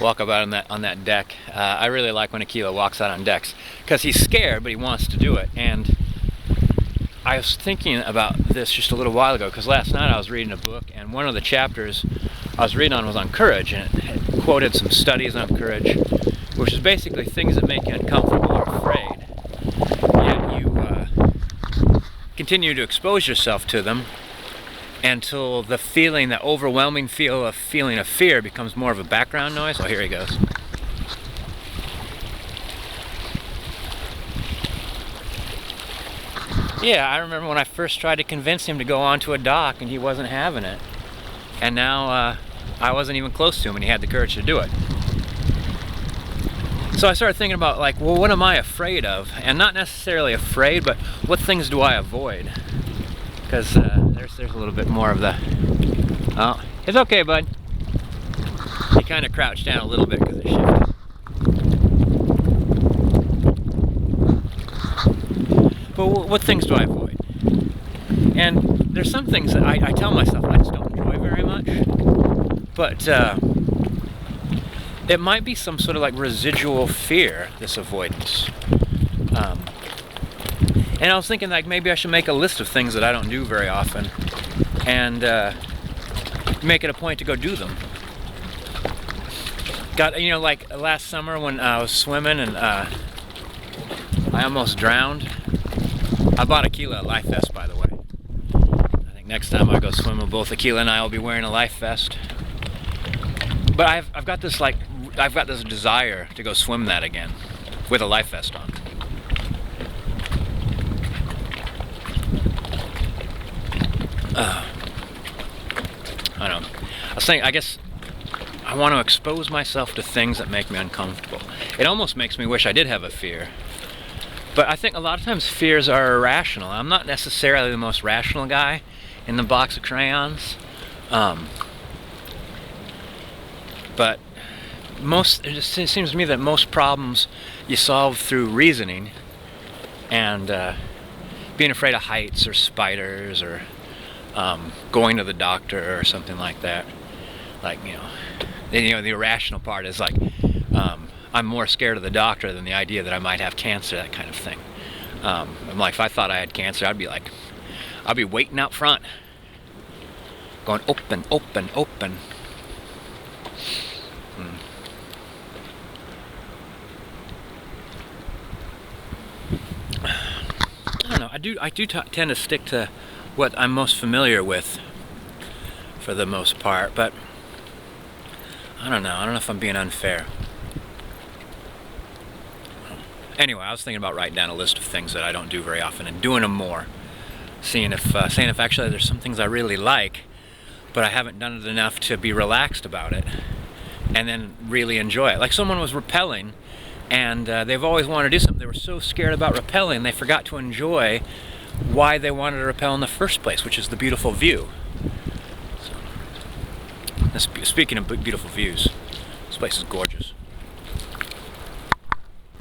walk about on that deck. I really like when Aquila walks out on decks because he's scared, but he wants to do it. And I was thinking about this just a little while ago because last night I was reading a book, and one of the chapters I was reading on was on courage, and it quoted some studies on courage, which is basically things that make you uncomfortable or afraid, yet you continue to expose yourself to them until the feeling, that overwhelming feeling of fear becomes more of a background noise. Oh, here he goes. Yeah, I remember when I first tried to convince him to go onto a dock and he wasn't having it. And now I wasn't even close to him and he had the courage to do it. So I started thinking about, like, well, what am I afraid of? And not necessarily afraid, but what things do I avoid? Because there's a little bit more of the... Oh, it's okay, bud. He kind of crouched down a little bit because it shifted. But what things do I avoid? And there's some things that I tell myself I just don't enjoy very much. But it might be some sort of like residual fear, this avoidance. And I was thinking, like, maybe I should make a list of things that I don't do very often and make it a point to go do them. Like last summer when I was swimming and I almost drowned. I bought Aquila a life vest, by the way. I think next time I go swimming, both Aquila and I will be wearing a life vest. But I've got this desire to go swim that again with a life vest on. I don't know. I guess I want to expose myself to things that make me uncomfortable. It almost makes me wish I did have a fear. But I think a lot of times fears are irrational. I'm not necessarily the most rational guy in the box of crayons. But it just seems to me that most problems you solve through reasoning and being afraid of heights or spiders or going to the doctor or something like that. Like, the irrational part is like, I'm more scared of the doctor than the idea that I might have cancer, that kind of thing. I'm like, if I thought I had cancer, I'd be waiting out front, going open, open, open. I don't know. I do tend to stick to what I'm most familiar with for the most part, but I don't know if I'm being unfair. Anyway, I was thinking about writing down a list of things that I don't do very often and doing them more. Saying if actually there's some things I really like, but I haven't done it enough to be relaxed about it and then really enjoy it. Like someone was rappelling and they've always wanted to do something. They were so scared about rappelling, they forgot to enjoy why they wanted to rappel in the first place, which is the beautiful view. So, speaking of beautiful views, this place is gorgeous.